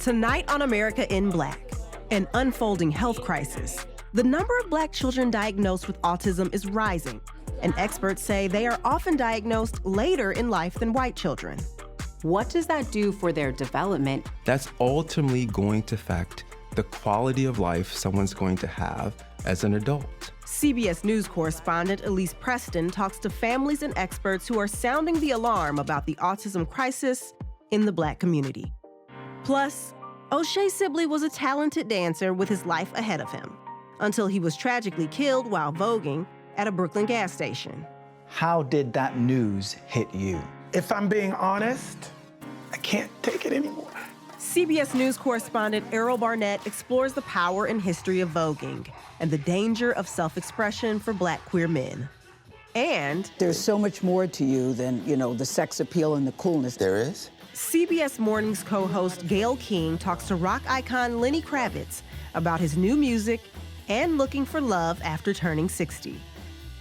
Tonight on America in Black, an unfolding health crisis. The number of Black children diagnosed with autism is rising, and experts say they are often diagnosed later in life than white children. What does that do for their development? That's ultimately going to affect the quality of life someone's going to have as an adult. CBS News correspondent Elise Preston talks to families and experts who are sounding the alarm about the autism crisis in the Black community. Plus, O'Shea Sibley was a talented dancer with his life ahead of him, until he was tragically killed while voguing at a Brooklyn gas station. How did that news hit you? If I'm being honest, I can't take it anymore. CBS News correspondent Errol Barnett explores the power and history of voguing and the danger of self-expression for Black queer men. And there's so much more to you than, the sex appeal and the coolness. There is? CBS Mornings co-host Gayle King talks to rock icon Lenny Kravitz about his new music and looking for love after turning 60.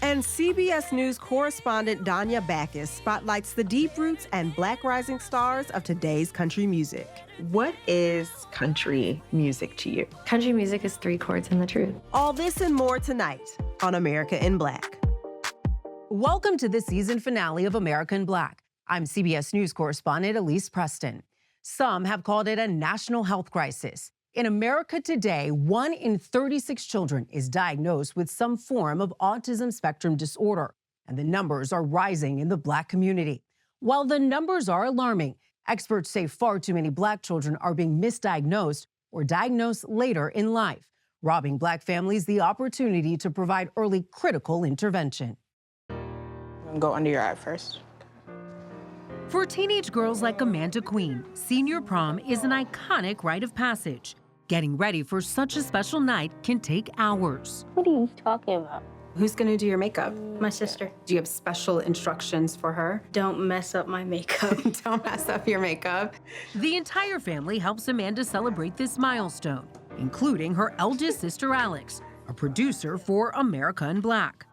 And CBS News correspondent Danya Backus spotlights the deep roots and Black rising stars of today's country music. What is country music to you? Country music is 3 chords and the truth. All this and more tonight on America in Black. Welcome to the season finale of America in Black. I'm CBS News correspondent Elise Preston. Some have called it a national health crisis. In America today, 1 in 36 children is diagnosed with some form of autism spectrum disorder, and the numbers are rising in the Black community. While the numbers are alarming, experts say far too many Black children are being misdiagnosed or diagnosed later in life, robbing Black families the opportunity to provide early critical intervention. Go under your eye first. For teenage girls like Amanda Queen, senior prom is an iconic rite of passage. Getting ready for such a special night can take hours. What are you talking about? Who's gonna do your makeup? My sister. Do you have special instructions for her? Don't mess up my makeup. Don't mess up your makeup. The entire family helps Amanda celebrate this milestone, including her eldest sister Alex, a producer for America in Black.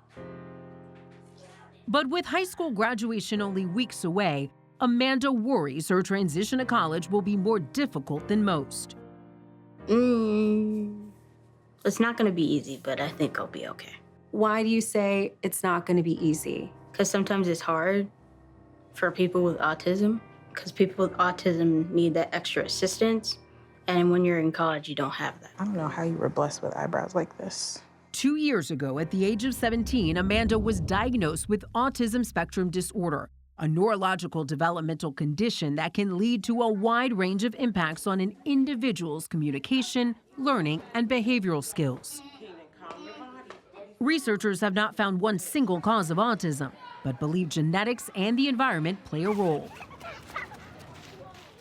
But with high school graduation only weeks away, Amanda worries her transition to college will be more difficult than most. It's not gonna be easy, but I think I'll be okay. Why do you say it's not gonna be easy? Because sometimes it's hard for people with autism, because people with autism need that extra assistance, and when you're in college, you don't have that. I don't know how you were blessed with eyebrows like this. 2 years ago, at the age of 17, Amanda was diagnosed with autism spectrum disorder, a neurological developmental condition that can lead to a wide range of impacts on an individual's communication, learning, and behavioral skills. Researchers have not found one single cause of autism, but believe genetics and the environment play a role.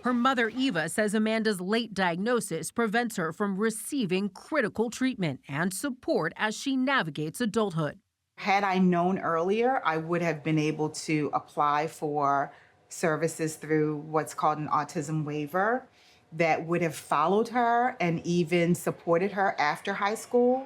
Her mother, Eva, says Amanda's late diagnosis prevents her from receiving critical treatment and support as she navigates adulthood. Had I known earlier, I would have been able to apply for services through what's called an autism waiver that would have followed her and even supported her after high school.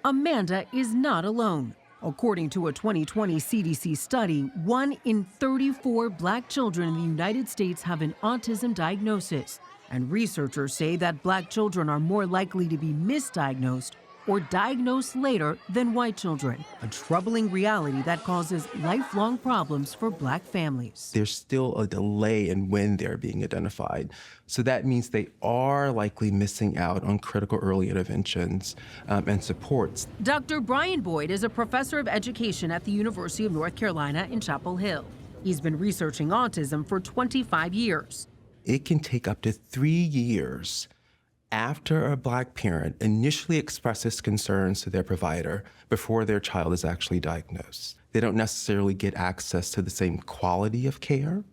Amanda is not alone. According to a 2020 CDC study, 1 in 34 Black children in the United States have an autism diagnosis. And researchers say that Black children are more likely to be misdiagnosed or diagnosed later than white children, a troubling reality that causes lifelong problems for Black families. There's still a delay in when they're being identified. So that means they are likely missing out on critical early interventions and supports. Dr. Brian Boyd is a professor of education at the University of North Carolina in Chapel Hill. He's been researching autism for 25 years. It can take up to 3 years after a Black parent initially expresses concerns to their provider before their child is actually diagnosed. They don't necessarily get access to the same quality of care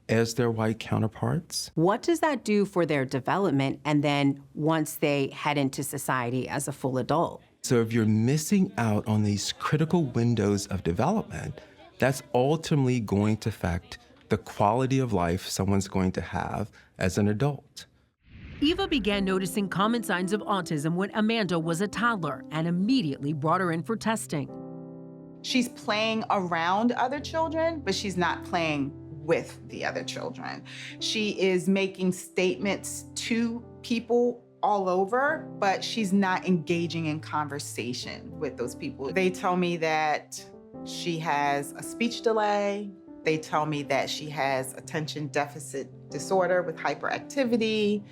as their white counterparts. What does that do for their development and then once they head into society as a full adult? So if you're missing out on these critical windows of development, that's ultimately going to affect the quality of life someone's going to have as an adult. Eva began noticing common signs of autism when Amanda was a toddler and immediately brought her in for testing. She's playing around other children, but she's not playing with the other children. She is making statements to people all over, but she's not engaging in conversation with those people. They tell me that she has a speech delay. They tell me that she has attention deficit disorder with hyperactivity,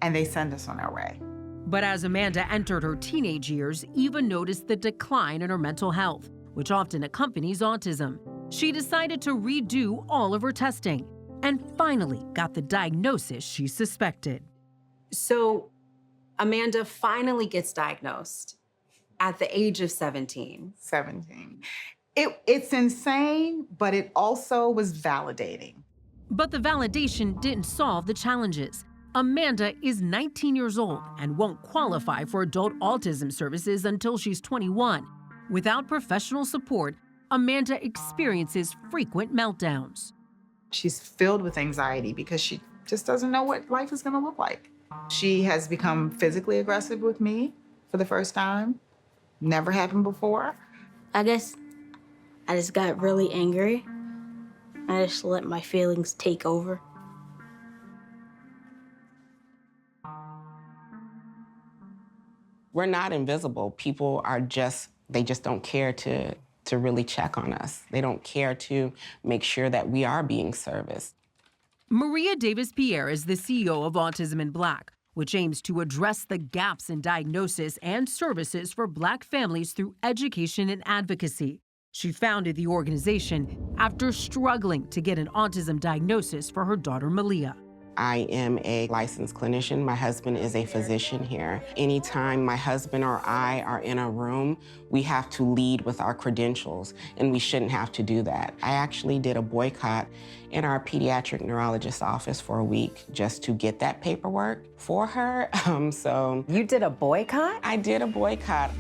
and they send us on our way. But as Amanda entered her teenage years, Eva noticed the decline in her mental health, which often accompanies autism. She decided to redo all of her testing and finally got the diagnosis she suspected. So Amanda finally gets diagnosed at the age of 17. 17. It's insane, but it also was validating. But the validation didn't solve the challenges. Amanda is 19 years old and won't qualify for adult autism services until she's 21. Without professional support, Amanda experiences frequent meltdowns. She's filled with anxiety because she just doesn't know what life is going to look like. She has become physically aggressive with me for the first time. Never happened before. I guess I just got really angry. I just let my feelings take over. We're not invisible. People are they just don't care to really check on us. They don't care to make sure that we are being serviced. Maria Davis-Pierre is the CEO of Autism in Black, which aims to address the gaps in diagnosis and services for Black families through education and advocacy. She founded the organization after struggling to get an autism diagnosis for her daughter, Malia. I am a licensed clinician. My husband is a physician here. Anytime my husband or I are in a room, we have to lead with our credentials, and we shouldn't have to do that. I actually did a boycott in our pediatric neurologist's office for a week just to get that paperwork for her. So you did a boycott? I did a boycott.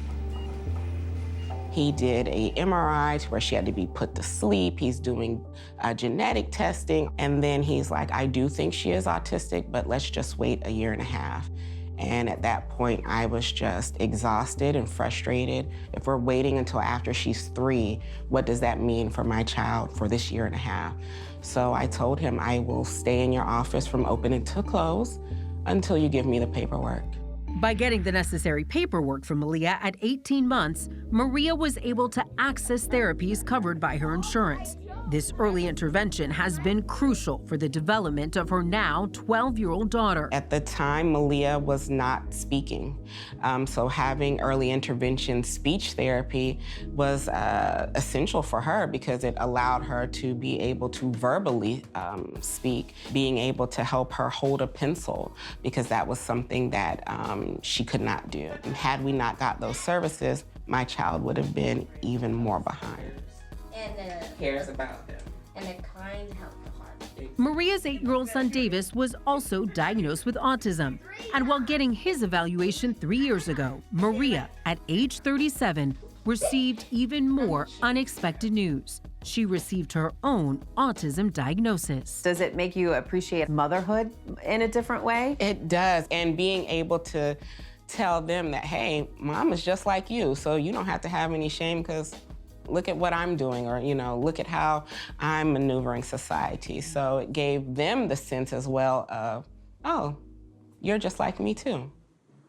He did a MRI to where she had to be put to sleep. He's doing genetic testing. And then he's like, I do think she is autistic, but let's just wait a year and a half. And at that point, I was just exhausted and frustrated. If we're waiting until after she's 3, what does that mean for my child for this year and a half? So I told him, I will stay in your office from opening to close until you give me the paperwork. By getting the necessary paperwork from Malia at 18 months, Maria was able to access therapies covered by her insurance. This early intervention has been crucial for the development of her now 12-year-old daughter. At the time, Malia was not speaking. So having early intervention speech therapy was essential for her because it allowed her to be able to verbally speak, being able to help her hold a pencil because that was something that she could not do. And had we not got those services, my child would have been even more behind. Cares about them. And a kind help to heart. Maria's 8-year-old son Davis was also diagnosed with autism. And while getting his evaluation 3 years ago, Maria, at age 37, received even more unexpected news. She received her own autism diagnosis. Does it make you appreciate motherhood in a different way? It does. And being able to tell them that, hey, mom is just like you, so you don't have to have any shame because look at what I'm doing, or, look at how I'm maneuvering society. So it gave them the sense as well of, oh, you're just like me too.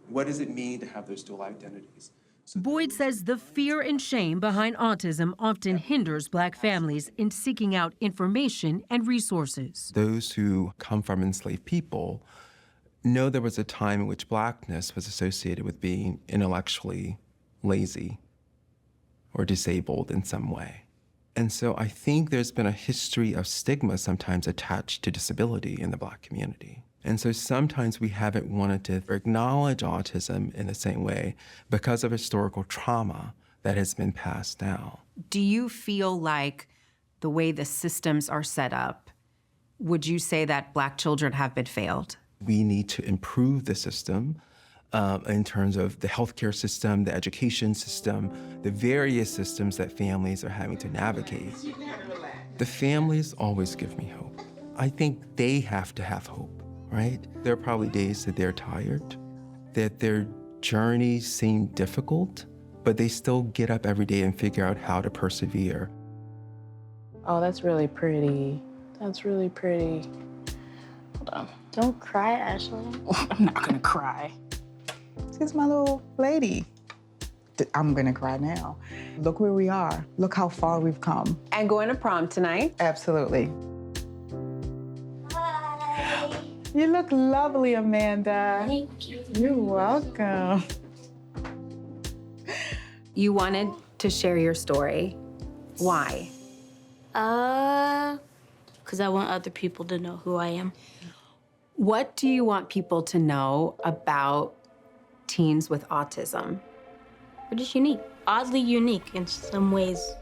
What does it mean to have those dual identities? Boyd says the fear and shame behind autism often hinders Black families in seeking out information and resources. Those who come from enslaved people know there was a time in which Blackness was associated with being intellectually lazy or disabled in some way. And so I think there's been a history of stigma sometimes attached to disability in the Black community. And so sometimes we haven't wanted to acknowledge autism in the same way because of historical trauma that has been passed down. Do you feel like the way the systems are set up, would you say that Black children have been failed? We need to improve the system in terms of the healthcare system, the education system, the various systems that families are having to navigate. The families always give me hope. I think they have to have hope, right? There are probably days that they're tired, that their journeys seem difficult, but they still get up every day and figure out how to persevere. Oh, that's really pretty. That's really pretty. Hold on. Don't cry, Ashley. I'm not gonna cry. She's my little lady. I'm gonna cry now. Look where we are. Look how far we've come. And going to prom tonight? Absolutely. Hi. You look lovely, Amanda. Thank you. You're welcome. You wanted to share your story. Why? Because I want other people to know who I am. What do you want people to know about teens with autism? We're just unique. Oddly unique in some ways.